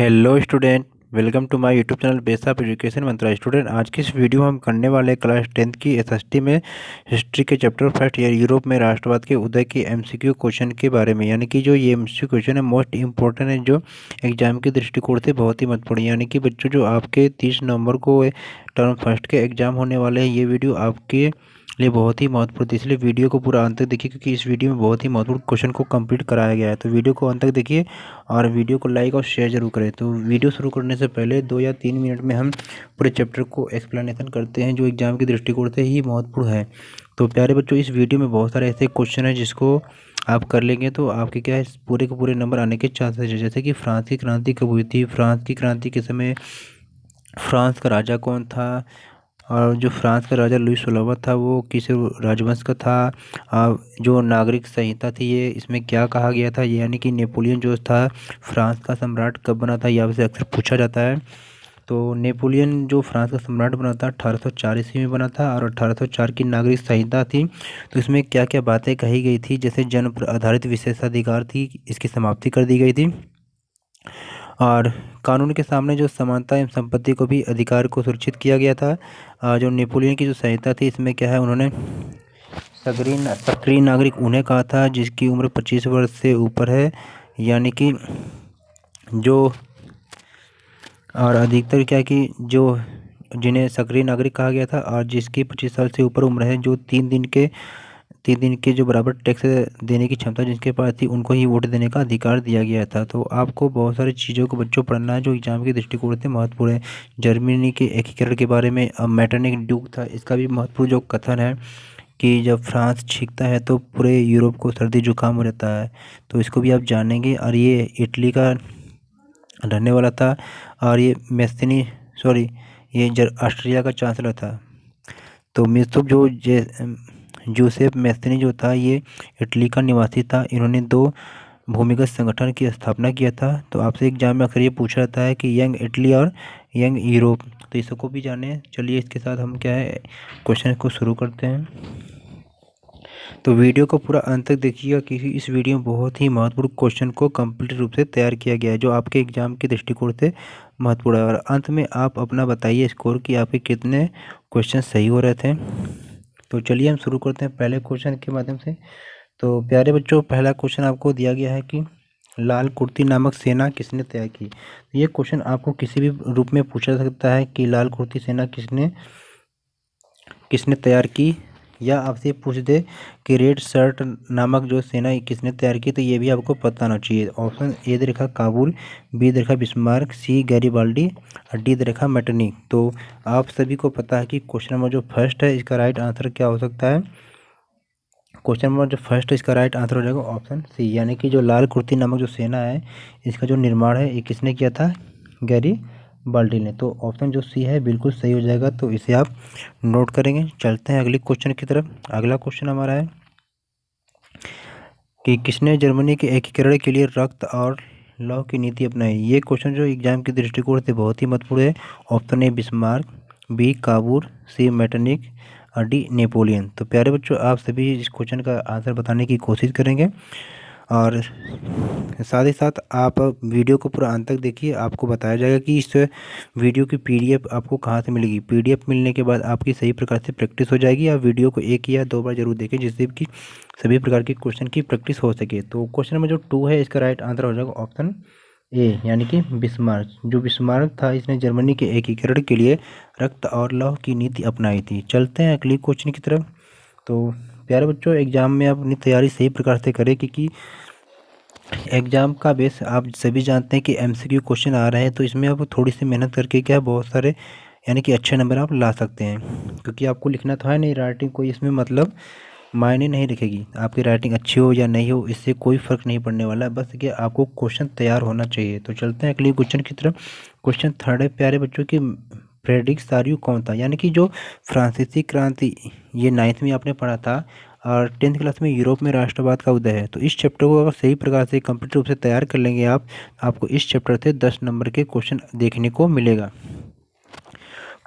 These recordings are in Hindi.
Hello student. Welcome to my YouTube channel base of education mantra. Student, आज की इस वीडियो में हम करने वाले क्लास 10th की एसएसटी में हिस्ट्री के चैप्टर फर्स्ट ईयर यूरोप में राष्ट्रवाद के उदय के एमसीक्यू क्वेश्चन के बारे में। यानी कि जो ये एमसीक्यू क्वेश्चन है मोस्ट इंपॉर्टेंट है, जो एग्जाम के दृष्टिकोण से बहुत ही महत्वपूर्ण है। यानी कि बच्चों, जो आपके 30 नवंबर को टर्म फर्स्ट के एग्जाम होने वाले हैं, ये वीडियो आपके लिए बहुत ही महत्वपूर्ण है। इसलिए वीडियो को पूरा अंत तक देखिए, क्योंकि इस वीडियो में बहुत ही महत्वपूर्ण क्वेश्चन को कंप्लीट कराया गया है। तो वीडियो को अंत तक देखिए और वीडियो को लाइक और शेयर जरूर करें। तो वीडियो शुरू करने से पहले 2 या 3 मिनट में हम पूरे चैप्टर को एक्सप्लेनेशन करते हैं, जो एग्जाम के दृष्टिकोण से ही महत्वपूर्ण है। तो प्यारे बच्चों, इस वीडियो में बहुत सारे ऐसे क्वेश्चन हैं जिसको आप कर लेंगे तो आपके क्या है, पूरे के पूरे नंबर आने के चांसेस है। जैसे कि फ्रांस की क्रांति कब हुई थी, फ्रांस की क्रांति के समय फ्रांस का राजा कौन था, और जो फ्रांस का राजा लुई 16वां था वो किस राजवंश का था। जो नागरिक संहिता थी, ये इसमें क्या कहा गया था, यानी कि नेपोलियन जो था फ्रांस का सम्राट कब बना था, यह से अक्सर पूछा जाता है। तो नेपोलियन जो फ्रांस का सम्राट बना था 1804 ईस्वी में बना था, और 1804 की नागरिक संहिता थी। तो इसमें क्या क्या बातें कही गई थी, जैसे जन पर आधारित विशेषाधिकार थी, इसकी समाप्ति कर दी गई थी। और कानून के सामने जो समानता एवं संपत्ति को भी अधिकार को सुरक्षित किया गया था। जो नेपोलियन की जो संहिता थी, इसमें क्या है, उन्होंने सक्रिय नागरिक उन्हें कहा था जिसकी उम्र 25 वर्ष से ऊपर है। यानी कि जो और अधिकतर क्या है कि जो जिन्हें सक्रिय नागरिक कहा गया था, और जिसकी 25 साल से ऊपर उम्र है, जो 3 दिन के जो बराबर टैक्स देने की क्षमता जिनके पास थी, उनको ही वोट देने का अधिकार दिया गया था। तो आपको बहुत सारी चीज़ों को बच्चों पढ़ना है जो एग्जाम के दृष्टिकोण से महत्वपूर्ण है। जर्मनी के एकीकरण के बारे में मेटरनिक ड्यूक था, इसका भी महत्वपूर्ण जो कथन है कि जब फ्रांस छींकता है तो पूरे यूरोप को सर्दी जुकाम हो जाता है। तो इसको भी आप जानेंगे। और ये इटली का रहने वाला था, और ये मेस्सिनी सॉरी ये ऑस्ट्रिया का चांसलर था। तो मित्सुब जोसेफ मेस्सिनी जो था, ये इटली का निवासी था। इन्होंने 2 भूमिगत संगठन की स्थापना किया था। तो आपसे एग्जाम में अक्सर ये पूछा जाता है कि यंग इटली और यंग यूरोप, तो इसको भी जाने। चलिए, इसके साथ हम क्या है, क्वेश्चन को शुरू करते हैं। तो वीडियो को पूरा अंत तक देखिएगा, क्योंकि इस वीडियो में बहुत ही महत्वपूर्ण क्वेश्चन को कंप्लीट रूप से तैयार किया गया है, जो आपके एग्जाम के दृष्टिकोण से महत्वपूर्ण है। और अंत में आप अपना बताइए स्कोर कि आपके कितने क्वेश्चन सही हो रहे थे। तो चलिए हम शुरू करते हैं पहले क्वेश्चन के माध्यम से। तो प्यारे बच्चों, पहला क्वेश्चन आपको दिया गया है कि लाल कुर्ती नामक सेना किसने तैयार की। ये क्वेश्चन आपको किसी भी रूप में पूछा जा सकता है कि लाल कुर्ती सेना किसने किसने तैयार की, या आपसे पूछ दे कि रेड शर्ट नामक जो सेना किसने तैयार की, तो ये भी आपको पता होना चाहिए। ऑप्शन ए दे रखा काबुल, बी दे रखा बिस्मार्क, सी गैरिबाल्डी, और डी दे रखा मेटरनिक। तो आप सभी को पता है कि क्वेश्चन नंबर जो फर्स्ट है, इसका राइट आंसर क्या हो सकता है। क्वेश्चन नंबर जो फर्स्ट है, इसका राइट आंसर हो जाएगा ऑप्शन सी, यानी कि जो लाल कुर्ती नामक जो सेना है, इसका जो निर्माण है, ये किसने किया था, गैरी बाल्टी ने। तो ऑप्शन जो सी है बिल्कुल सही हो जाएगा। तो इसे आप नोट करेंगे। चलते हैं अगले क्वेश्चन की तरफ। अगला क्वेश्चन हमारा है कि किसने जर्मनी के एकीकरण के लिए रक्त और लौह की नीति अपनाई। ये क्वेश्चन जो एग्जाम के दृष्टिकोण से बहुत ही महत्वपूर्ण है। ऑप्शन ए बिस्मार्क, बी काबूल, सी मेटरनिक, और डी नेपोलियन। तो प्यारे बच्चों, आप सभी इस क्वेश्चन का आंसर बताने की कोशिश करेंगे, और साथ ही साथ आप वीडियो को पूरा अंत तक देखिए। आपको बताया जाएगा कि इस वीडियो की पीडीएफ आपको कहाँ से मिलेगी। पीडीएफ मिलने के बाद आपकी सही प्रकार से प्रैक्टिस हो जाएगी। आप वीडियो को 1 या 2 बार जरूर देखें, जिससे कि सभी प्रकार के क्वेश्चन की प्रैक्टिस हो सके। तो क्वेश्चन नंबर जो 2 है, इसका राइट आंसर हो जाएगा ऑप्शन ए, यानी कि बिस्मार्क। जो बिस्मार्क था, इसने जर्मनी के एकीकरण के लिए रक्त और लौह की नीति अपनाई थी। चलते हैं अगले क्वेश्चन की तरफ। तो प्यारे बच्चों, एग्जाम में आप अपनी तैयारी सही प्रकार से करें, क्योंकि एग्जाम का बेस आप सभी जानते हैं कि एमसीक्यू क्वेश्चन आ रहे हैं। तो इसमें आप थोड़ी सी मेहनत करके क्या बहुत सारे यानी कि अच्छे नंबर आप ला सकते हैं, क्योंकि आपको लिखना तो है नहीं, राइटिंग कोई इसमें मतलब मायने नहीं रखेगी। आपकी राइटिंग अच्छी हो या नहीं हो, इससे कोई फ़र्क नहीं पड़ने वाला है। बस कि आपको क्वेश्चन तैयार होना चाहिए। तो चलते हैं अगले क्वेश्चन की तरफ। क्वेश्चन थर्ड है प्यारे बच्चों की, फ्रेडरिक सारियो कौन था। यानी कि जो फ्रांसीसी क्रांति, ये 9th में आपने पढ़ा था, और 10th क्लास में यूरोप में राष्ट्रवाद का उदय है। तो इस चैप्टर को अगर सही प्रकार से कंप्लीट रूप से तैयार कर लेंगे आप, आपको इस चैप्टर से 10 नंबर के क्वेश्चन देखने को मिलेगा।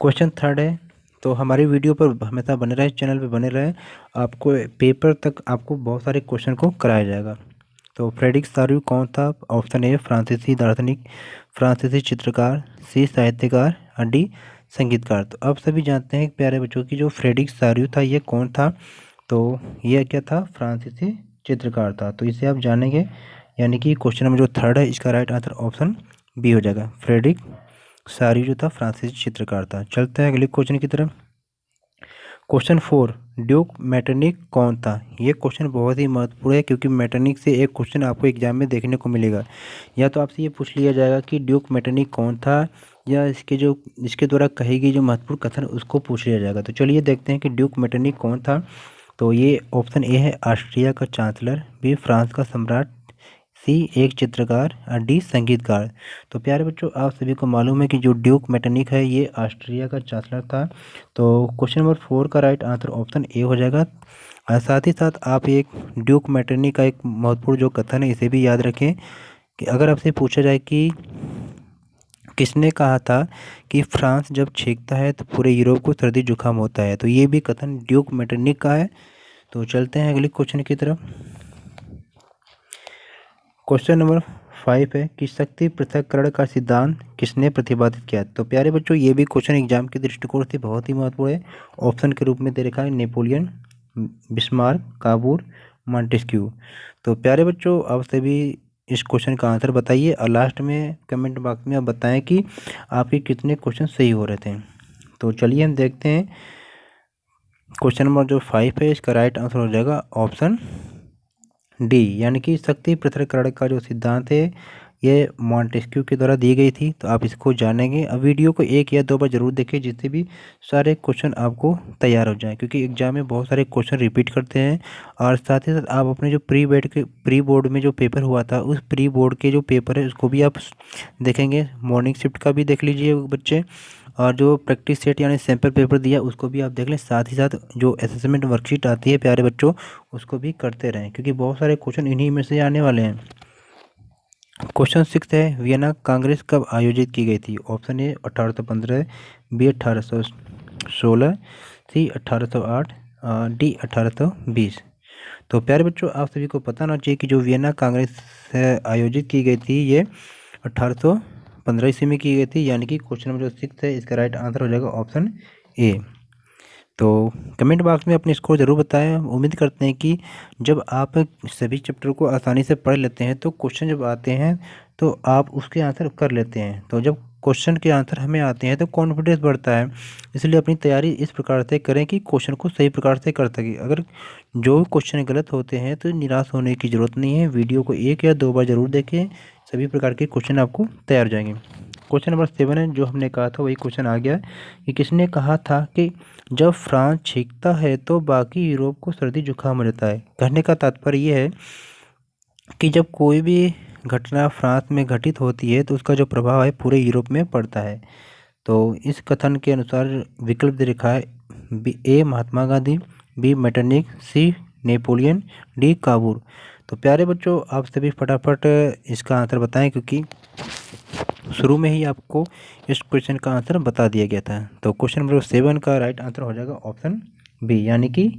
क्वेश्चन थर्ड है। तो हमारी वीडियो पर हमेशा बने रहे, चैनल पे बने रहे। आपको पेपर तक आपको बहुत सारे क्वेश्चन को कराया जाएगा। तो फ्रेडरिक सारू कौन था? ऑप्शन ए फ्रांसीसी दार्शनिक, फ्रांसीसी चित्रकार, सी साहित्यकार और डी संगीतकार। तो अब सभी जानते हैं प्यारे बच्चों की जो फ्रेडरिक सारू था ये कौन था? तो यह क्या था? फ्रांसीसी चित्रकार था। तो इसे आप जानेंगे, यानी कि क्वेश्चन नंबर जो थर्ड है इसका राइट आंसर ऑप्शन बी हो जाएगा। फ्रेडरिक सारू जो था फ्रांसीसी चित्रकार था। चलते हैं अगले क्वेश्चन की तरफ। क्वेश्चन 4, ड्यूक मेटरनिक कौन था? ये क्वेश्चन बहुत ही महत्वपूर्ण है क्योंकि मेटरनिक से एक क्वेश्चन आपको एग्जाम में देखने को मिलेगा। या तो आपसे ये पूछ लिया जाएगा कि ड्यूक मेटरनिक कौन था, या इसके द्वारा कही गई जो महत्वपूर्ण कथन उसको पूछ लिया जाएगा। तो चलिए देखते हैं कि ड्यूक मेटरनिक कौन था। तो ये ऑप्शन ए है ऑस्ट्रिया का चांसलर, बी फ्रांस का सम्राट, सी एक चित्रकार और डी संगीतकार। तो प्यारे बच्चों आप सभी को मालूम है कि जो ड्यूक मेटरनिक है ये ऑस्ट्रिया का चांसलर था। तो क्वेश्चन नंबर 4 का राइट आंसर ऑप्शन ए हो जाएगा। और साथ ही साथ आप एक ड्यूक मेटरनिक का एक महत्वपूर्ण जो कथन है इसे भी याद रखें कि अगर आपसे पूछा जाए कि किसने कहा था कि फ्रांस जब छींकता है तो पूरे यूरोप को सर्दी जुकाम होता है, तो ये भी कथन ड्यूक मेटरनिक का है। तो चलते हैं अगले क्वेश्चन की तरफ। क्वेश्चन नंबर 5 है कि शक्ति पृथक्करण का सिद्धांत किसने प्रतिपादित किया? तो प्यारे बच्चों ये भी क्वेश्चन एग्जाम के दृष्टिकोण से बहुत ही महत्वपूर्ण है। ऑप्शन के रूप में दे रखा है नेपोलियन, बिस्मार्क, काबूर, मॉन्टेस्क्यू। तो प्यारे बच्चों आप सभी इस क्वेश्चन का आंसर बताइए और लास्ट में कमेंट बॉक्स में आप बताएं कि आपके कितने क्वेश्चन सही हो रहे थे। तो चलिए हम देखते हैं क्वेश्चन नंबर जो 5 है इसका राइट आंसर हो जाएगा ऑप्शन डी, यानी कि शक्ति पृथक्करण का जो सिद्धांत है ये मॉन्टेस्क्यू के द्वारा दी गई थी। तो आप इसको जानेंगे। अब वीडियो को 1 या 2 बार जरूर देखें जिससे भी सारे क्वेश्चन आपको तैयार हो जाएं, क्योंकि एग्जाम में बहुत सारे क्वेश्चन रिपीट करते हैं। और साथ ही साथ आप अपने जो प्री बोर्ड में जो पेपर हुआ था उस प्री बोर्ड के जो पेपर है उसको भी आप देखेंगे। मॉर्निंग शिफ्ट का भी देख लीजिए बच्चे, और जो प्रैक्टिस सेट यानी सैम्पल पेपर दिया उसको भी आप देख लें। साथ ही साथ जो असेसमेंट वर्कशीट आती है प्यारे बच्चों उसको भी करते रहें, क्योंकि बहुत सारे क्वेश्चन इन्हीं में से आने वाले हैं। क्वेश्चन 6 है वियना कांग्रेस कब आयोजित की गई थी? Option A 1815, B 1816, C 1808, D 1820। तो प्यारे बच्चों आप सभी को पता होना चाहिए कि जो वियना कांग्रेस आयोजित की गई थी ये 1815 ईस्वी में की गई थी, यानी कि क्वेश्चन नंबर जो 6 है इसका राइट आंसर हो जाएगा ऑप्शन ए। तो कमेंट बॉक्स में अपने स्कोर ज़रूर बताएं। उम्मीद करते हैं कि जब आप सभी चैप्टर को आसानी से पढ़ लेते हैं तो क्वेश्चन जब आते हैं तो आप उसके आंसर कर लेते हैं। तो जब क्वेश्चन के आंसर हमें आते हैं तो कॉन्फिडेंस बढ़ता है। इसलिए अपनी तैयारी इस प्रकार से करें कि क्वेश्चन को सही प्रकार से कर सकें। अगर जो क्वेश्चन गलत होते हैं तो निराश होने की ज़रूरत नहीं है। वीडियो को 1 या 2 बार ज़रूर देखें, सभी प्रकार के क्वेश्चन आपको तैयार हो जाएंगे। क्वेश्चन नंबर 7 है जो हमने कहा था वही क्वेश्चन आ गया कि किसने कहा था कि जब फ्रांस छींकता है तो बाकी यूरोप को सर्दी जुकाम हो जाता है। कहने का तात्पर्य ये है कि जब कोई भी घटना फ्रांस में घटित होती है तो उसका जो प्रभाव है पूरे यूरोप में पड़ता है। तो इस कथन के अनुसार विकल्प दे रखा है ए महात्मा गांधी, बी मेटरनिक, सी नेपोलियन, डी काबूर। तो प्यारे बच्चों आप सभी फटाफट इसका आंसर बताएं, क्योंकि शुरू में ही आपको इस क्वेश्चन का आंसर बता दिया गया था। तो क्वेश्चन नंबर 7 का राइट आंसर हो जाएगा ऑप्शन बी, यानी कि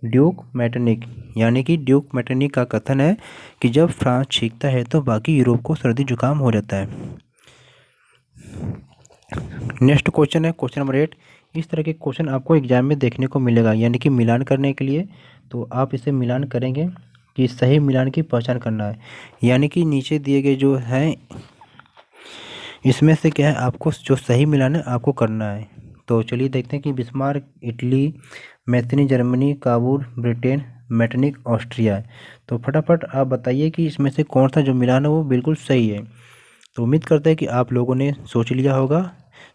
ड्यूक मेटरनिक। यानी कि ड्यूक मेटरनिक का कथन है कि जब फ्रांस छींकता है तो बाकी यूरोप को सर्दी जुकाम हो जाता है। नेक्स्ट क्वेश्चन है क्वेश्चन नंबर 8। इस तरह के क्वेश्चन आपको एग्जाम में देखने को मिलेगा, यानी कि मिलान करने के लिए। तो आप इसे मिलान करेंगे कि सही मिलान की पहचान करना है, यानी कि नीचे दिए गए जो हैं इसमें से क्या है आपको जो सही मिलान है आपको करना है। तो चलिए देखते हैं कि Bismarck Italy, Mazzini Germany, Cavour Britain, Metternich Austria. तो फटाफट आप बताइए कि इसमें से कौन सा जो मिलान है वो बिल्कुल सही है। तो उम्मीद करते हैं कि आप लोगों ने सोच लिया होगा।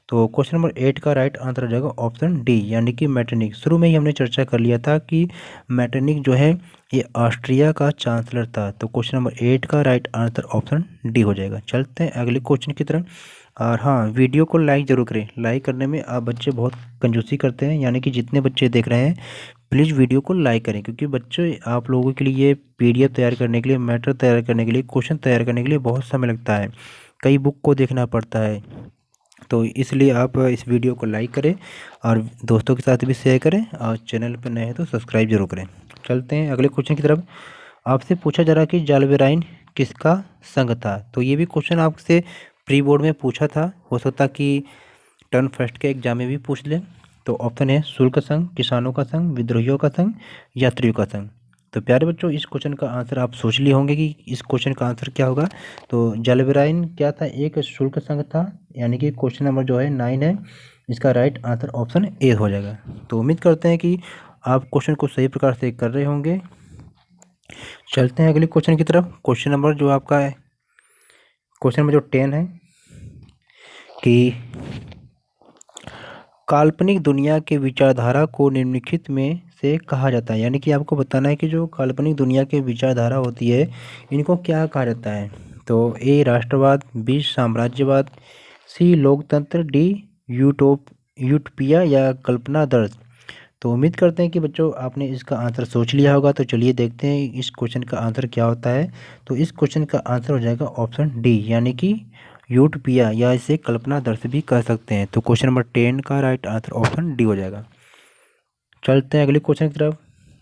तो क्वेश्चन नंबर 8 का राइट आंसर हो जाएगा ऑप्शन डी, यानी कि मेटरनिक। शुरू में ही हमने चर्चा कर लिया था कि मेटरनिक जो है ये ऑस्ट्रिया का चांसलर था। तो क्वेश्चन नंबर 8 का राइट आंसर ऑप्शन डी हो जाएगा। चलते हैं अगले क्वेश्चन की तरफ। और हाँ, वीडियो को लाइक ज़रूर करें। लाइक करने में आप बच्चे बहुत कंजूसी करते हैं, यानी कि जितने बच्चे देख रहे हैं प्लीज़ वीडियो को लाइक करें, क्योंकि बच्चे आप लोगों के लिए PDF तैयार करने के लिए, मैटर तैयार करने के लिए, क्वेश्चन तैयार करने के लिए बहुत समय लगता है। कई बुक को देखना पड़ता है। तो इसलिए आप इस वीडियो को लाइक करें और दोस्तों के साथ भी शेयर करें, और चैनल पर नए हैं तो सब्सक्राइब जरूर करें। चलते हैं अगले क्वेश्चन की तरफ। आपसे पूछा जा रहा है कि जालवेराइन किसका संघ था। तो ये भी क्वेश्चन आपसे प्री बोर्ड में पूछा था, हो सकता कि टर्म फर्स्ट के एग्जाम में भी पूछ ले। तो ऑप्शन है शुल्क संघ, किसानों का संघ, विद्रोहियों का संघ, यात्रियों का संघ। तो प्यारे बच्चों, इस क्वेश्चन का आंसर आप सोच लिए होंगे कि इस क्वेश्चन का आंसर क्या होगा। तो जलबराइन क्या था, एक शुल्क संघ था, यानी कि क्वेश्चन नंबर जो है 9 है, इसका राइट आंसर ऑप्शन ए हो जाएगा। तो उम्मीद करते हैं कि आप क्वेश्चन को सही प्रकार से कर रहे होंगे। चलते हैं अगले क्वेश्चन की तरफ। क्वेश्चन नंबर जो आपका है, क्वेश्चन नंबर जो 10 है कि काल्पनिक दुनिया के विचारधारा को निम्नलिखित में से कहा जाता है। यानी कि आपको बताना है कि जो काल्पनिक दुनिया की विचारधारा होती है, इनको क्या कहा जाता है। तो ए राष्ट्रवाद, बी साम्राज्यवाद, सी लोकतंत्र, डी यूटोपिया या कल्पना दर्श। तो उम्मीद करते हैं कि बच्चों आपने इसका आंसर सोच लिया होगा। तो चलिए देखते हैं इस क्वेश्चन का आंसर क्या होता है। तो इस क्वेश्चन का आंसर हो जाएगा ऑप्शन डी, यानी कि यूटोपिया, या इसे कल्पना दर्श भी कह सकते हैं। तो क्वेश्चन नंबर 10 का राइट आंसर ऑप्शन डी हो जाएगा। चलते हैं अगले क्वेश्चन की तरफ।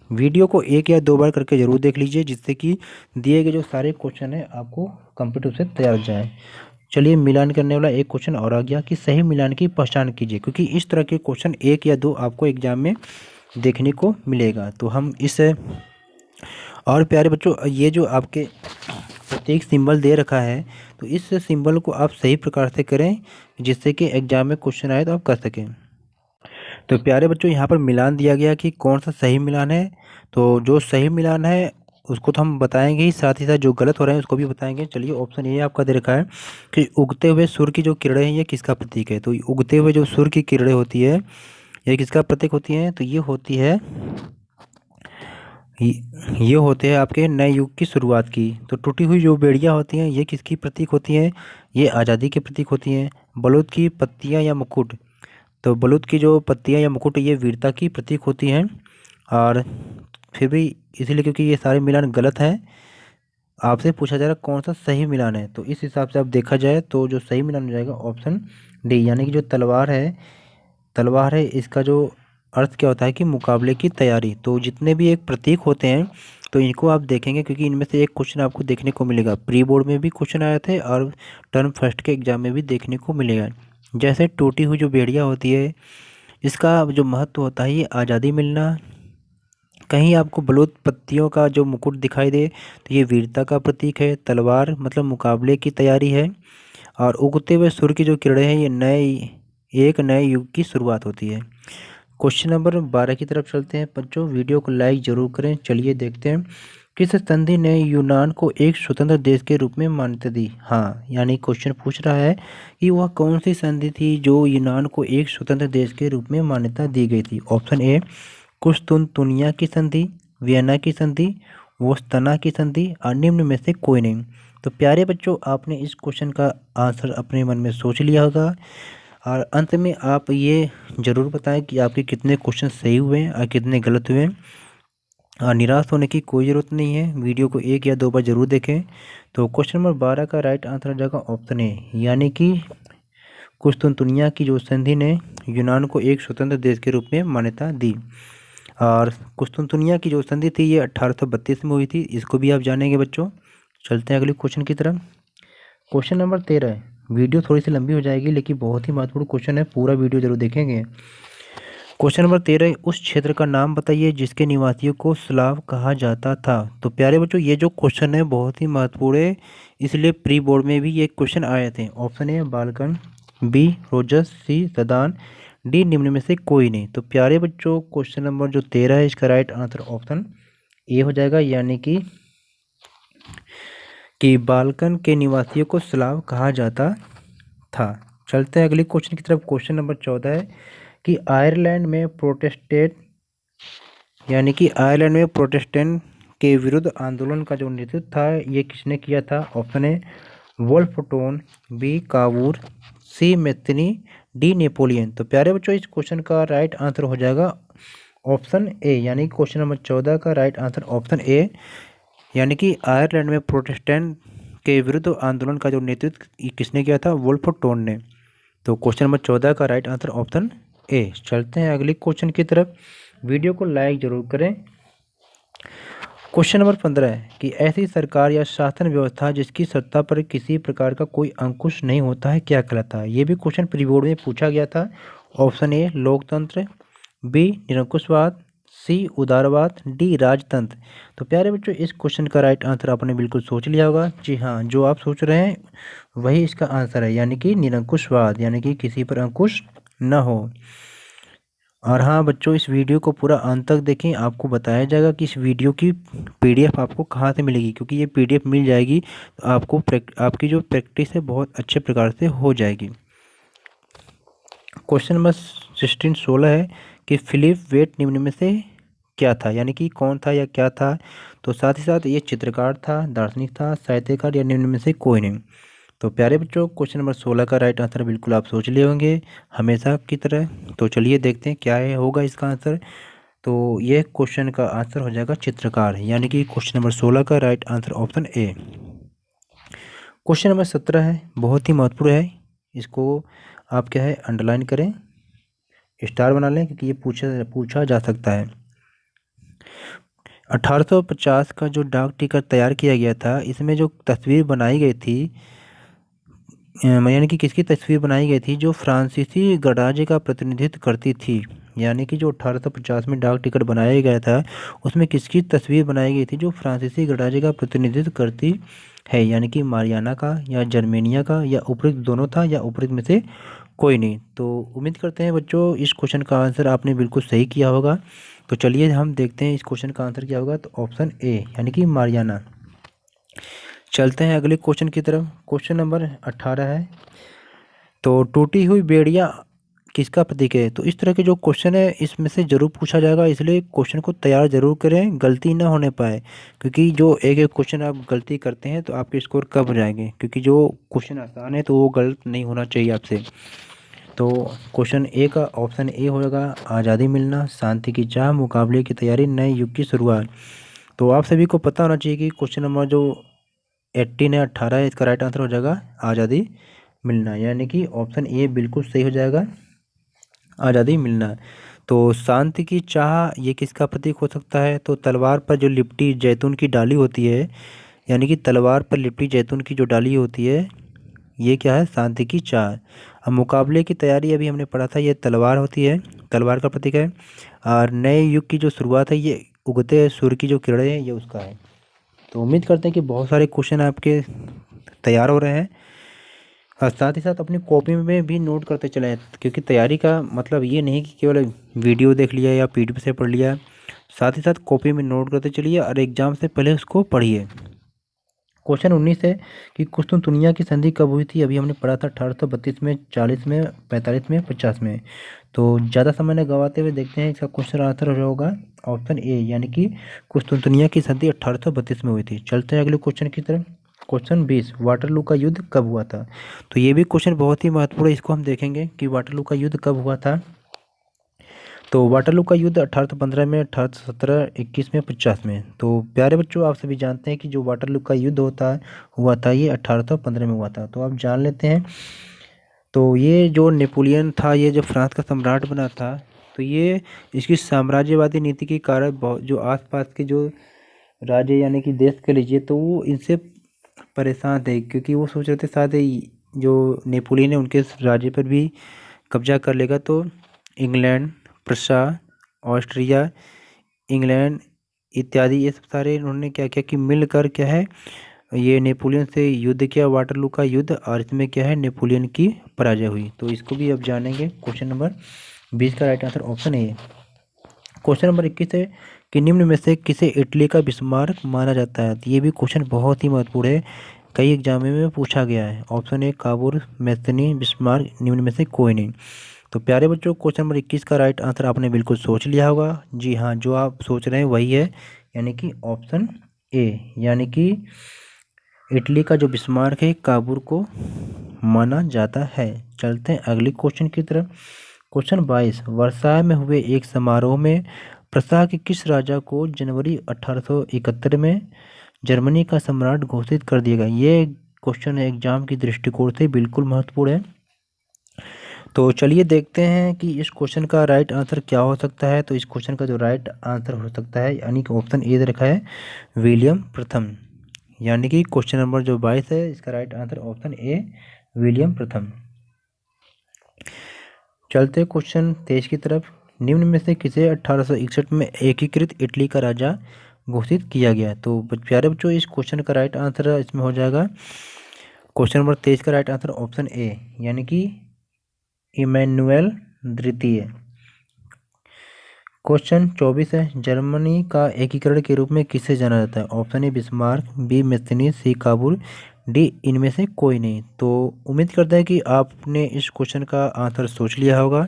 वीडियो को 1 या 2 बार करके जरूर देख लीजिए, जिससे कि दिए गए जो सारे क्वेश्चन हैं आपको कंप्लीट रूप से तैयार हो जाए। चलिए मिलान करने वाला एक क्वेश्चन और आ गया कि सही मिलान की पहचान कीजिए, क्योंकि इस तरह के क्वेश्चन 1 या 2 आपको एग्जाम में देखने को मिलेगा। तो हम इस, और प्यारे बच्चों, ये जो आपके प्रत्येक सिंबल दे रखा है, तो इस सिंबल को आप सही प्रकार से करें, जिससे कि एग्जाम में क्वेश्चन आए तो आप कर सकें। तो प्यारे बच्चों, यहाँ पर मिलान दिया गया कि कौन सा सही मिलान है। तो जो सही मिलान है उसको तो हम बताएंगे ही, साथ जो गलत हो रहे हैं उसको भी बताएंगे। चलिए ऑप्शन ये आपका दे रखा है कि उगते हुए सूर्य की जो किरणें हैं ये किसका प्रतीक है। तो उगते हुए जो सूर्य की किरणें होती है ये किसका प्रतीक होती है। तो ये होती है, ये होते हैं आपके नए युग की शुरुआत की। तो टूटी हुई जो बेड़ियाँ होती हैं ये किसकी प्रतीक होती हैं, ये आज़ादी की प्रतीक होती हैं। बलूत की पत्तियाँ या मुकुट, तो बलूत की जो पत्तियाँ या मुकुट ये वीरता की प्रतीक होती हैं। और फिर भी इसीलिए, क्योंकि ये सारे मिलान गलत हैं, आपसे पूछा जा रहा है कौन सा सही मिलान है। तो इस हिसाब से आप देखा जाए तो जो सही मिलान हो जाएगा ऑप्शन डी, यानी कि जो तलवार है इसका जो अर्थ क्या होता है कि मुकाबले की तैयारी। तो जितने भी एक प्रतीक होते हैं तो इनको आप देखेंगे, क्योंकि इनमें से एक क्वेश्चन आपको देखने को मिलेगा। प्री बोर्ड में भी क्वेश्चन आए थे और टर्म फर्स्ट के एग्जाम में भी देखने को मिलेगा। जैसे टूटी हुई जो बेड़ियाँ होती है, इसका जो महत्व होता है ये आज़ादी मिलना। कहीं आपको बलूत पत्तियों का जो मुकुट दिखाई दे तो ये वीरता का प्रतीक है। तलवार मतलब मुकाबले की तैयारी है। और उगते हुए सूर्य की जो किरणें हैं ये एक नए युग की शुरुआत होती है। क्वेश्चन नंबर 12 की तरफ चलते हैं बच्चों। वीडियो को लाइक जरूर करें। चलिए देखते हैं, किस संधि ने यूनान को एक स्वतंत्र देश के रूप में मान्यता दी। हाँ, यानी क्वेश्चन पूछ रहा है कि वह कौन सी संधि थी जो यूनान को एक स्वतंत्र देश के रूप में मान्यता दी गई थी। ऑप्शन ए कुस्तुनतुनिया की संधि, वियना की संधि, वोस्तना की संधि, और निम्न में से कोई नहीं। तो प्यारे बच्चों, आपने इस क्वेश्चन का आंसर अपने मन में सोच लिया होगा, और अंत में आप ये ज़रूर बताएं कि आपके कितने क्वेश्चन सही हुए हैं और कितने गलत हुए हैं। और निराश होने की कोई ज़रूरत नहीं है, वीडियो को 1 या 2 बार ज़रूर देखें। तो क्वेश्चन नंबर 12 का राइट आंसर हो जाएगा ऑप्शन ए, यानी कि कुस्तुनतुनिया की जो संधि ने यूनान को एक स्वतंत्र देश के रूप में मान्यता दी। और कुस्तुनतुनिया की जो संधि थी ये 1832 में हुई थी, इसको भी आप जानेंगे बच्चों। चलते हैं अगले क्वेश्चन की तरफ। क्वेश्चन नंबर 13 है। वीडियो थोड़ी सी लंबी हो जाएगी, लेकिन बहुत ही महत्वपूर्ण क्वेश्चन है, पूरा वीडियो जरूर देखेंगे। क्वेश्चन नंबर 13, उस क्षेत्र का नाम बताइए जिसके निवासियों को स्लाव कहा जाता था। तो प्यारे बच्चों, ये जो क्वेश्चन है बहुत ही महत्वपूर्ण है, इसलिए प्री बोर्ड में भी ये क्वेश्चन आए थे। ऑप्शन ए बाल्कन, बी रोजस, सी सदान, डी निम्न में से कोई नहीं। तो प्यारे बच्चों, क्वेश्चन नंबर जो 13 है इसका राइट आंसर ऑप्शन ए हो जाएगा, यानी कि बाल्कन के निवासियों को स्लाव कहा जाता था। चलते हैं अगले क्वेश्चन की तरफ। क्वेश्चन नंबर 14 है कि आयरलैंड में प्रोटेस्टेंट, यानी कि आयरलैंड में प्रोटेस्टेंट के विरुद्ध आंदोलन का जो नेतृत्व था ये किसने किया था। Option A Wolfe Tone, B Cavour, C Mazzini, D Napoleon. तो प्यारे बच्चों, इस क्वेश्चन का राइट आंसर हो जाएगा ऑप्शन ए, यानी क्वेश्चन नंबर 14 का राइट आंसर ऑप्शन ए, यानी कि आयरलैंड में प्रोटेस्टेंट के विरुद्ध आंदोलन का जो नेतृत्व किसने किया था, वोल्फटोन ने। तो क्वेश्चन नंबर 14 का राइट आंसर ऑप्शन ए। चलते हैं अगले क्वेश्चन की तरफ। वीडियो को लाइक जरूर करें क्वेश्चन नंबर 15 है कि ऐसी सरकार या शासन व्यवस्था जिसकी सत्ता पर किसी प्रकार का कोई अंकुश नहीं होता है क्या कहलाता है। ये भी क्वेश्चन प्री बोर्ड में पूछा गया था। ऑप्शन ए लोकतंत्र, बी निरंकुशवाद, सी उदारवाद, डी राजतंत्र। तो प्यारे बच्चों इस क्वेश्चन का राइट आंसर आपने बिल्कुल सोच लिया होगा। जी हाँ, जो आप सोच रहे हैं वही इसका आंसर है, यानी कि निरंकुशवाद, यानी कि किसी पर अंकुश न हो। और हाँ बच्चों, इस वीडियो को पूरा अंत तक देखें, आपको बताया जाएगा कि इस वीडियो की पीडीएफ आपको कहाँ से मिलेगी, क्योंकि ये पीडीएफ मिल जाएगी तो आपको आपकी जो प्रैक्टिस है बहुत अच्छे प्रकार से हो जाएगी। क्वेश्चन नंबर 16 है कि फिलिप वेट निम्न में से क्या था, यानी कि कौन था या क्या था। तो साथ ही साथ ये चित्रकार था, दार्शनिक था, साहित्यकार, या निम्न में से कोई नहीं। तो प्यारे बच्चों क्वेश्चन नंबर 16 का राइट आंसर बिल्कुल आप सोच लिए होंगे हमेशा की तरह। तो चलिए देखते हैं क्या है होगा इसका आंसर। तो ये क्वेश्चन का आंसर हो जाएगा चित्रकार, यानी कि क्वेश्चन नंबर 16 का right answer option A. Question number 17 है, बहुत ही महत्वपूर्ण है, इसको आप क्या है अंडरलाइन करें, स्टार बना लें, क्योंकि ये पूछा जा सकता है। 1850 का जो डाक टिकट तैयार किया गया था, इसमें जो तस्वीर बनाई गई थी, यानी कि किसकी तस्वीर बनाई गई थी, जो फ्रांसीसी गणराज्य का प्रतिनिधित्व करती थी। यानी कि जो 1850 में डाक टिकट बनाया गया था उसमें किसकी तस्वीर बनाई गई थी, जो फ्रांसीसी गणराज्य का प्रतिनिधित्व करती है, यानी कि मारियाना का या जर्मेनिया का या उपरोक्त दोनों था या उपरोक्त में से कोई नहीं। तो उम्मीद करते हैं बच्चों इस क्वेश्चन का आंसर आपने बिल्कुल सही किया होगा। तो चलिए हम देखते हैं इस क्वेश्चन का आंसर क्या होगा। तो ऑप्शन ए यानी कि मारियाना। चलते हैं अगले क्वेश्चन की तरफ। क्वेश्चन नंबर 18 है, तो टूटी हुई बेड़ियाँ किसका प्रतीक है। तो इस तरह के जो क्वेश्चन है इसमें से ज़रूर पूछा जाएगा, इसलिए क्वेश्चन को तैयार ज़रूर करें, गलती ना होने पाए। क्योंकि जो एक एक क्वेश्चन आप गलती करते हैं तो आपके स्कोर कम हो जाएंगे, क्योंकि जो क्वेश्चन आसान है तो वो गलत नहीं होना चाहिए आपसे। तो क्वेश्चन ए का ऑप्शन ए होगा आज़ादी मिलना, शांति की चाह, मुकाबले की तैयारी, नए युग की शुरुआत। तो आप सभी को पता होना चाहिए कि क्वेश्चन नंबर जो 18 है, 18 है, इसका राइट आंसर हो जाएगा आज़ादी मिलना, यानी कि ऑप्शन ए बिल्कुल सही हो जाएगा, आज़ादी मिलना। तो शांति की चाह ये किसका प्रतीक हो सकता है। तो तलवार पर जो लिपटी जैतून की डाली होती है, यानी कि तलवार पर लिपटी जैतून की जो डाली होती है, ये क्या है, शांति की चाह। अब मुकाबले की तैयारी अभी हमने पढ़ा था, ये तलवार होती है, तलवार का प्रतीक है। और नए युग की जो शुरुआत है, ये उगते सूर्य की जो किरणें हैं, ये उसका है। तो उम्मीद करते हैं कि बहुत सारे क्वेश्चन आपके तैयार हो रहे हैं, और साथ ही साथ अपनी कॉपी में भी नोट करते चले, क्योंकि तैयारी का मतलब ये नहीं कि केवल वीडियो देख लिया या पीडीएफ से पढ़ लिया, साथ ही साथ कॉपी में नोट करते चलिए और एग्जाम से पहले उसको पढ़िए। क्वेश्चन 19 है कि कुस्तुनतुनिया की संधि कब हुई थी। अभी हमने पढ़ा था 1832 में, 40 में, 45 में, 50 में। तो ज़्यादा समय न गवाते हुए देखते हैं इसका क्वेश्चन आंसर होगा ऑप्शन ए, यानी कि कुस्तुनतुनिया की संधि 1832 में हुई थी। चलते हैं अगले क्वेश्चन की तरफ। क्वेश्चन 20, वाटरलू का युद्ध कब हुआ था। तो ये भी क्वेश्चन बहुत ही महत्वपूर्ण है, इसको हम देखेंगे कि वाटरलू का युद्ध कब हुआ था। तो वाटरलू का युद्ध 1815 में, 1817, 21 में, 50 में। तो प्यारे बच्चों आप सभी जानते हैं कि जो वाटरलू का युद्ध हुआ था ये 1815 में हुआ था। तो आप जान लेते हैं। तो ये जो नेपोलियन था, ये जब फ्रांस का सम्राट बना था, तो ये इसकी साम्राज्यवादी नीति के कारण बहुत जो आसपास के जो राज्य यानी कि देश कह लीजिए, तो वो इनसे परेशान थे, क्योंकि वो सोच रहे थे शायद जो नेपोलियन है उनके राज्य पर भी कब्जा कर लेगा। तो इंग्लैंड, प्रशा, ऑस्ट्रिया, इंग्लैंड इत्यादि ये सब सारे इन्होंने क्या किया कि मिलकर क्या है ये नेपोलियन से युद्ध किया, वाटरलू का युद्ध, और इसमें क्या है नेपोलियन की पराजय हुई। तो इसको भी अब जानेंगे। क्वेश्चन नंबर 20 का right answer option A. Question number 21 है कि निम्न में से किसे इटली का बिस्मार्क माना जाता है। तो ये भी क्वेश्चन बहुत ही महत्वपूर्ण है, कई एग्जाम में पूछा गया है। ऑप्शन ए काबुल, मैथनी, बिस्मार्क, निम्न में से कोई नहीं। तो प्यारे बच्चों क्वेश्चन नंबर 21 का राइट आंसर आपने बिल्कुल सोच लिया होगा। जी हाँ, जो आप सोच रहे हैं वही है, यानी कि ऑप्शन ए, यानी कि इटली का जो बिस्मार्क है काबुल को माना जाता है। चलते हैं अगले क्वेश्चन की तरफ। क्वेश्चन 22, वर्साय में हुए एक समारोह में प्रशा के किस राजा को जनवरी 1871 में जर्मनी का सम्राट घोषित कर दिया गया। ये क्वेश्चन एग्जाम की दृष्टिकोण से बिल्कुल महत्वपूर्ण है। तो चलिए देखते हैं कि इस क्वेश्चन का राइट आंसर क्या हो सकता है। तो इस क्वेश्चन का जो राइट आंसर हो सकता है, यानी कि ऑप्शन ए दे रखा है विलियम प्रथम, यानी कि क्वेश्चन नंबर जो 22 है इसका right answer option A William प्रथम। चलते क्वेश्चन 23 की तरफ। निम्न में से किसे 1861 में एकीकृत इटली का राजा घोषित किया गया? तो प्यारे बच्चों, इस क्वेश्चन का राइट आंसर इसमें हो जाएगा क्वेश्चन नंबर 23 का राइट आंसर ऑप्शन ए, यानी कि इमैनुएल द्वितीय। क्वेश्चन 24 है, जर्मनी का एकीकरण के रूप में किसे जाना जाता है? Option A Bismarck, B Mazzini, C Cavour, D इनमें से कोई नहीं। तो उम्मीद करते हैं कि आपने इस क्वेश्चन का आंसर सोच लिया होगा।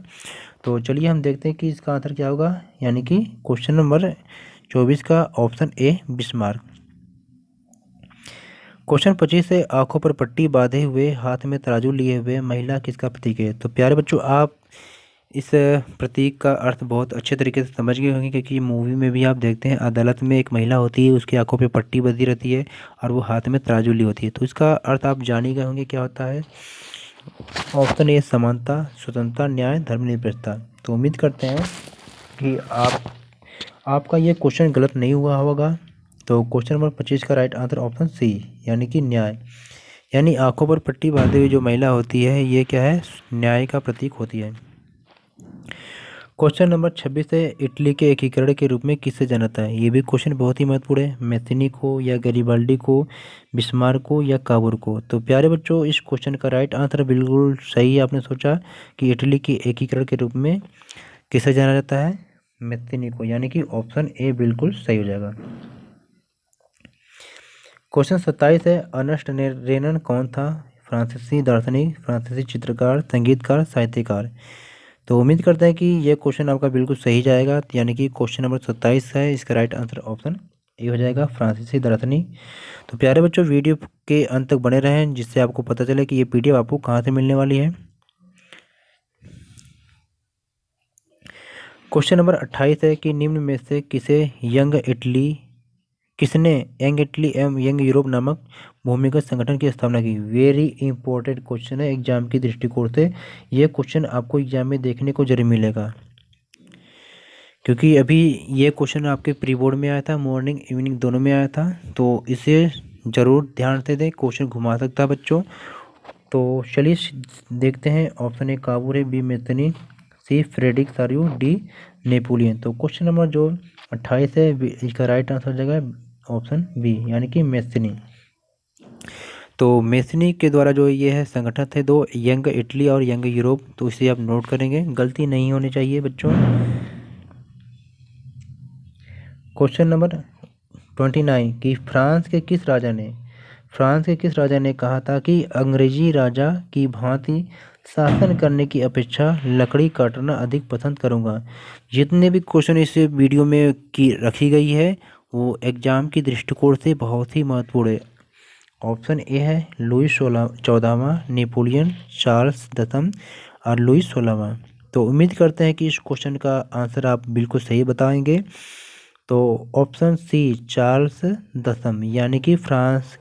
तो चलिए हम देखते हैं कि इसका आंसर क्या होगा, यानी कि क्वेश्चन नंबर 24 का ऑप्शन ए बिस्मार्क। क्वेश्चन 25 है, आंखों पर पट्टी बांधे हुए हाथ में तराजू लिए हुए महिला किसका प्रतीक है? तो प्यारे बच्चों, आप इस प्रतीक का अर्थ बहुत अच्छे तरीके से समझ गए होंगे, क्योंकि मूवी में भी आप देखते हैं अदालत में एक महिला होती है, उसकी आंखों पे पट्टी बंधी रहती है और वो हाथ में तराजू ली होती है। तो इसका अर्थ आप जान ही गए होंगे क्या होता है। ऑप्शन ए समानता, स्वतंत्रता, न्याय, धर्मनिरपेक्षता। तो उम्मीद करते हैं कि आपका ये क्वेश्चन गलत नहीं हुआ होगा। तो क्वेश्चन नंबर 25 का राइट आंसर ऑप्शन सी, यानी कि न्याय, यानी आंखों पर पट्टी बांधे हुए जो महिला होती है ये क्या है, न्याय का प्रतीक होती है। क्वेश्चन नंबर 26 है, इटली के एकीकरण के रूप में किसे जाना जाता है? ये भी क्वेश्चन बहुत ही महत्वपूर्ण है। मैथिनी को, या गरिबाल्डी को, बिस्मार्क को, या काबूर को? तो प्यारे बच्चों, इस क्वेश्चन का राइट आंसर बिल्कुल सही है। आपने सोचा कि इटली के एकीकरण के रूप में किसे जाना जाता है? मैथिनी को, यानी कि ऑप्शन ए बिल्कुल सही हो जाएगा। क्वेश्चन 27 है, अर्नेस्ट रेनन कौन था? फ्रांसीसी दार्शनिक, फ्रांसीसी चित्रकार, संगीतकार, साहित्यकार। तो उम्मीद करते हैं कि यह क्वेश्चन आपका बिल्कुल सही जाएगा, यानी कि क्वेश्चन नंबर 27 है, इसका राइट आंसर ऑप्शन ए हो जाएगा, फ्रांसीसी दार्शनिक। तो प्यारे बच्चों, वीडियो के अंत तक बने रहें, जिससे आपको पता चले कि ये पीडीएफ आपको कहाँ से मिलने वाली है। क्वेश्चन नंबर 28 है कि निम्न में से किसने यंग इटली एवं यंग यूरोप नामक भूमिगत संगठन की स्थापना की? वेरी इंपॉर्टेंट क्वेश्चन है एग्जाम की दृष्टिकोण से। यह क्वेश्चन आपको एग्जाम में देखने को जरूर मिलेगा, क्योंकि अभी ये क्वेश्चन आपके प्री बोर्ड में आया था, मॉर्निंग इवनिंग दोनों में आया था। तो इसे ज़रूर ध्यान से दें, क्वेश्चन घुमा सकता है बच्चों। तो चलिए देखते हैं। ऑप्शन ए काबूल है, बी मेतनी, सी फ्रेडरिक सारियो, डी नेपोलियन। तो क्वेश्चन नंबर जो 28 है इसका राइट आंसर हो जाएगा ऑप्शन बी, यानी कि मेस्सिनी। तो मेस्सिनी के द्वारा जो ये है संगठन थे दो, यंग इटली और यंग यूरोप। तो इसे आप नोट करेंगे, गलती नहीं होनी चाहिए बच्चों। क्वेश्चन नंबर 29 कि फ्रांस के किस राजा ने कहा था कि अंग्रेजी राजा की भांति शासन करने की अपेक्षा लकड़ी काटना अधिक पसंद करूंगा। जितने भी क्वेश्चन इस वीडियो में की रखी गई है वो एग्जाम की दृष्टिकोण से बहुत ही महत्वपूर्ण है। ऑप्शन ए है लुईस 14वां, नेपोलियन, चार्ल्स 10वां और लुईस 16वां। तो उम्मीद करते हैं कि इस क्वेश्चन का आंसर आप बिल्कुल सही बताएंगे। तो ऑप्शन सी चार्ल्स 10वां, यानी कि फ्रांस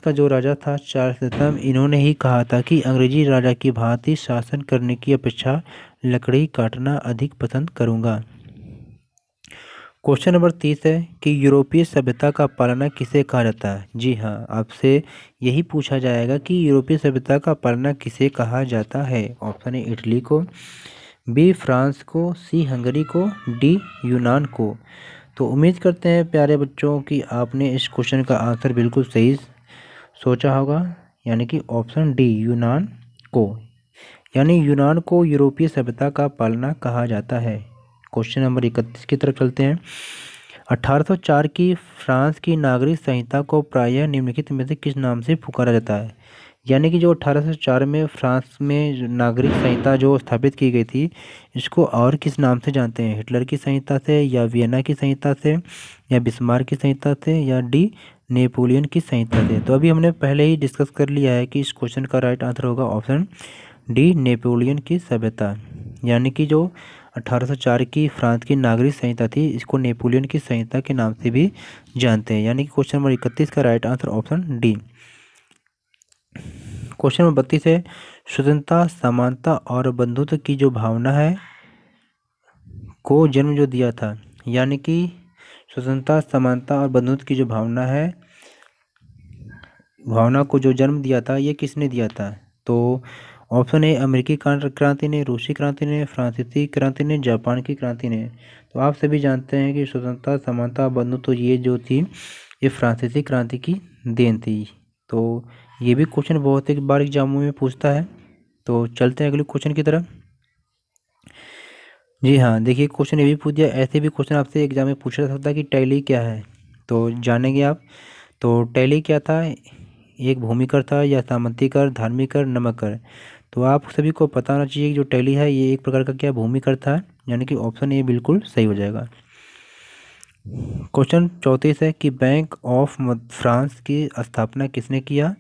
का जो राजा था चार्ल्स 10वां, इन्होंने ही कहा था कि अंग्रेजी राजा की भांति शासन करने की अपेक्षा लकड़ी काटना अधिक पसंद करूंगा। क्वेश्चन नंबर 30 है कि यूरोपीय सभ्यता का पालना किसे कहा जाता है? जी हाँ, आपसे यही पूछा जाएगा कि यूरोपीय सभ्यता का पालना किसे कहा जाता है। ऑप्शन ए इटली को, बी फ्रांस को, सी हंगरी को, डी यूनान को। तो उम्मीद करते हैं प्यारे बच्चों कि आपने इस क्वेश्चन का आंसर बिल्कुल सही सोचा होगा, यानी कि ऑप्शन डी यूनान को, यानी यूनान को यूरोपीय सभ्यता का पालना कहा जाता है। क्वेश्चन नंबर 31 की तरफ चलते हैं। 1804 की फ्रांस की नागरिक संहिता को प्रायः निम्नलिखित में से किस नाम से पुकारा जाता है? यानी कि जो 1804 में फ्रांस में नागरिक संहिता जो स्थापित की गई थी, इसको और किस नाम से जानते हैं? हिटलर की संहिता से, या वियना की संहिता से, या बिस्मार्क की संहिता से, या डी नेपोलियन की संहिता से? तो अभी हमने पहले ही डिस्कस कर लिया है कि इस क्वेश्चन का राइट आंसर होगा ऑप्शन डी नेपोलियन की सभ्यता, यानी कि जो 1804 की फ्रांस की नागरिक संहिता थी इसको नेपोलियन की संहिता के नाम से भी जानते हैं, यानी कि क्वेश्चन नंबर 31 का right answer option D. Question number 32 है, स्वतंत्रता, समानता और बंधुत्व की जो भावना है को जन्म जो दिया था, यानी कि स्वतंत्रता, समानता और बंधुत्व की जो भावना है, भावना को जो जन्म दिया था, ये किसने दिया था? तो ऑप्शन ए अमेरिकी क्रांति ने, रूसी क्रांति ने, फ्रांसीसी क्रांति ने, जापान की क्रांति ने। तो आप सभी जानते हैं कि स्वतंत्रता, समानता, बंधुत्व ये जो थी, ये फ्रांसीसी क्रांति की देन थी। तो ये भी क्वेश्चन बहुत एक बार एग्जामों में पूछता है। तो चलते हैं अगले क्वेश्चन की तरफ। जी हाँ, देखिए क्वेश्चन ये भी पूछ दिया, ऐसे भी क्वेश्चन आपसे एग्जाम में पूछा जा सकता है कि टैली क्या है, तो जानेंगे आप। तो टैली क्या था? एक भूमि कर था या सामंती कर, धार्मिक कर, नमक कर। तो आप सभी को पता होना चाहिए कि जो टैली है ये एक प्रकार का क्या भूमि कर था, यानी कि ऑप्शन ए बिल्कुल सही हो जाएगा। क्वेश्चन 34 है कि बैंक ऑफ फ्रांस की स्थापना किसने किया?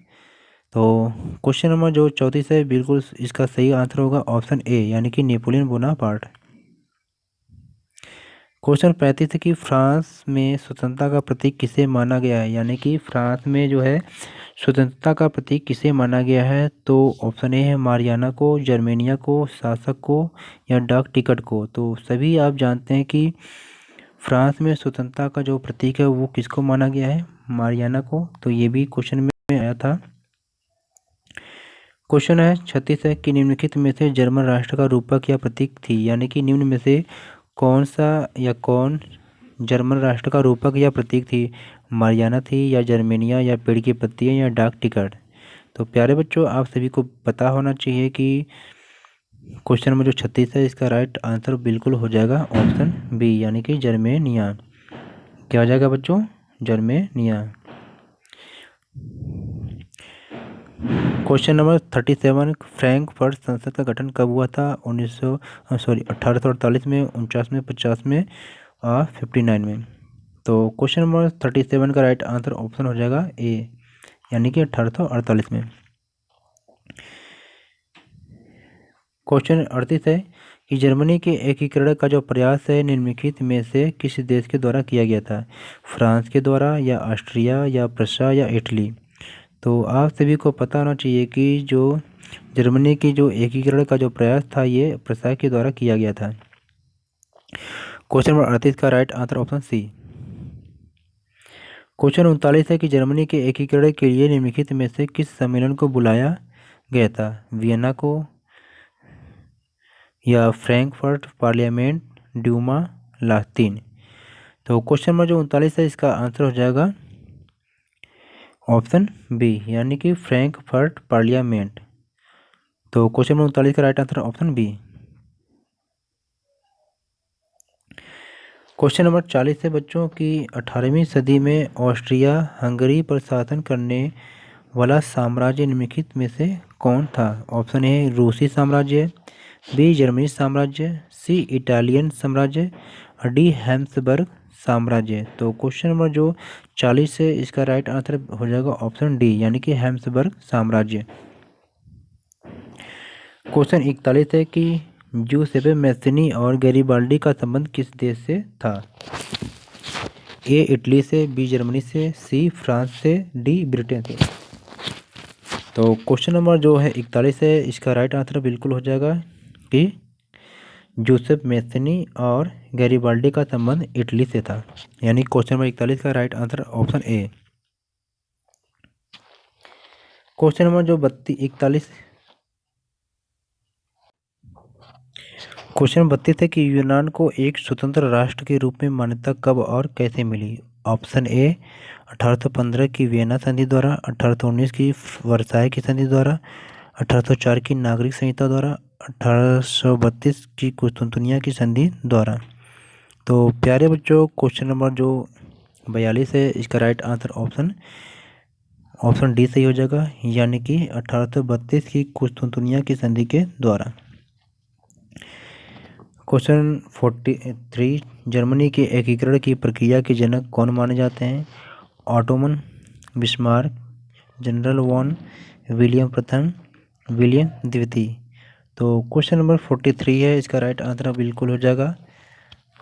तो क्वेश्चन नंबर जो 34 है, बिल्कुल इसका सही आंसर होगा ऑप्शन ए, यानी कि नेपोलियन बोनापार्ट। क्वेश्चन 35 है कि फ्रांस में स्वतंत्रता का प्रतीक किसे माना गया है, यानी कि फ्रांस में जो है स्वतंत्रता का प्रतीक किसे माना गया है? तो ऑप्शन ए है मारियाना को, जर्मेनिया को, शासक को या डाक टिकट को। तो सभी आप जानते हैं कि फ्रांस में स्वतंत्रता का जो प्रतीक है वो किसको माना गया है? मारियाना को। तो ये भी क्वेश्चन में आया था। क्वेश्चन है 36 है कि निम्नलिखित में से जर्मन राष्ट्र का रूपक या प्रतीक थी, यानी कि निम्न में से कौन सा या कौन जर्मन राष्ट्र का रूपक या प्रतीक थी? मारियाना थी या जर्मेनिया या पेड़ की पत्तियां या डाक टिकट। तो प्यारे बच्चों, आप सभी को पता होना चाहिए कि क्वेश्चन नंबर जो 36 है, इसका राइट आंसर बिल्कुल हो जाएगा ऑप्शन बी, यानी कि जर्मेनिया। क्या हो जाएगा बच्चों? जर्मेनिया। क्वेश्चन नंबर 37, फ्रैंकफर्ट संसद का गठन कब हुआ था? 1848 में, 49 में, 50 में और 59 में। तो क्वेश्चन नंबर 37 का राइट आंसर ऑप्शन हो जाएगा ए, यानी कि 1848 में। क्वेश्चन 38 है कि जर्मनी के एकीकरण का जो प्रयास है निम्नलिखित में से किस देश के द्वारा किया गया था? फ्रांस के द्वारा या ऑस्ट्रिया या प्रशा या इटली। तो आप सभी को पता होना चाहिए कि जो जर्मनी की जो एकीकरण का जो प्रयास था ये प्रशा के द्वारा किया गया था। क्वेश्चन नंबर 38 का right answer option C. Question 39 है कि जर्मनी के एकीकरण के लिए निम्नलिखित में से किस सम्मेलन को बुलाया गया था? वियना को या फ्रैंकफर्ट पार्लियामेंट, ड्यूमा, लास्तीन। तो क्वेश्चन नंबर जो 39 है, इसका आंसर हो जाएगा ऑप्शन बी, यानी कि फ्रैंकफर्ट पार्लियामेंट। तो क्वेश्चन नंबर 39 का right answer option B. Question number 40 है बच्चों की 18वीं सदी में ऑस्ट्रिया हंगरी पर शासन करने वाला साम्राज्य निम्नलिखित में से कौन था? ऑप्शन ए रूसी साम्राज्य, बी जर्मनी साम्राज्य, सी इटालियन साम्राज्य, डी हैम्सबर्ग साम्राज्य। तो क्वेश्चन नंबर जो 40 है, इसका राइट आंसर हो जाएगा ऑप्शन डी, यानी कि हैम्सबर्ग साम्राज्य। क्वेश्चन 41 है कि जूसेपे मैस्सिनी और गैरिबाल्डी का संबंध किस देश से था? ए इटली से, बी जर्मनी से, सी फ्रांस से, डी ब्रिटेन से। तो क्वेश्चन नंबर जो है 41 है, इसका राइट आंसर बिल्कुल हो जाएगा कि जूसेप मैस्सिनी और गैरिबाल्डी का संबंध इटली से था, यानी क्वेश्चन नंबर 41 का right answer option A. Question number जो 41 क्वेश्चन 32 है कि यूनान को एक स्वतंत्र राष्ट्र के रूप में मान्यता कब और कैसे मिली? ऑप्शन ए 1815 की वियना संधि द्वारा, 1819 की वर्साय की संधि द्वारा, 1804 की नागरिक संहिता द्वारा, 1832 की कुस्तुनतुनिया की संधि द्वारा। तो प्यारे बच्चों, क्वेश्चन नंबर जो 42 है, इसका राइट आंसर ऑप्शन डी सही हो जाएगा, यानी कि 1832 की कुस्तुनतुनिया की संधि के द्वारा। क्वेश्चन 43, जर्मनी के एकीकरण की प्रक्रिया के जनक कौन माने जाते हैं? Ottoman, Bismarck, general von, William प्रथम, विलियम द्वितीय। तो क्वेश्चन नंबर 43 है, इसका राइट आंसर बिल्कुल हो जाएगा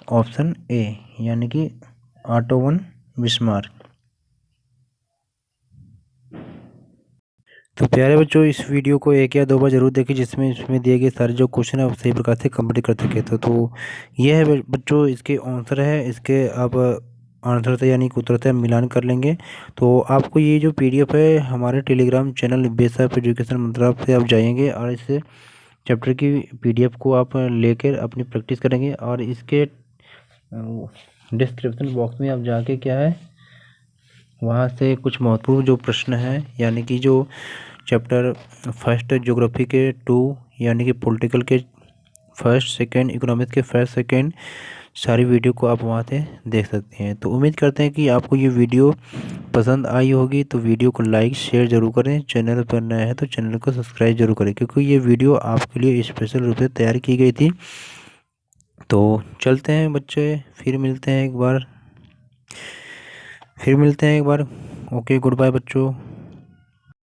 ऑप्शन ए, यानी कि ऑटो वन बिस्मार्क। तो प्यारे बच्चों, इस वीडियो को एक या दो बार जरूर देखें, जिसमें इसमें दिए गए सारे जो क्वेश्चन है आप सही प्रकार से कंप्लीट कर सके। तो ये है बच्चों इसके आंसर है। इसके अब आंसर से यानी कि उत्तर से हम मिलान कर लेंगे। तो आपको ये जो पीडीएफ है हमारे Telegram channel base of education मंत्रालय से आप जाएंगे और इस चैप्टर की पीडीएफ को आप लेकर अपनी प्रैक्टिस करेंगे। और इसके डिस्क्रिप्शन बॉक्स में आप जाके क्या है वहाँ से कुछ महत्वपूर्ण जो प्रश्न है यानी कि जो चैप्टर फर्स्ट ज्योग्राफी के 2 यानी कि पॉलिटिकल के फर्स्ट सेकंड, इकोनॉमिक्स के फर्स्ट सेकंड सारी वीडियो को आप वहाँ से देख सकते हैं। तो उम्मीद करते हैं कि आपको ये वीडियो पसंद आई होगी। तो वीडियो को लाइक शेयर जरूर करें। चैनल पर नया है तो चैनल को सब्सक्राइब जरूर करें, क्योंकि ये वीडियो आपके लिए स्पेशल रूप से तैयार की गई थी। तो चलते हैं बच्चे, फिर मिलते हैं एक बार। ओके, गुड बाय बच्चों।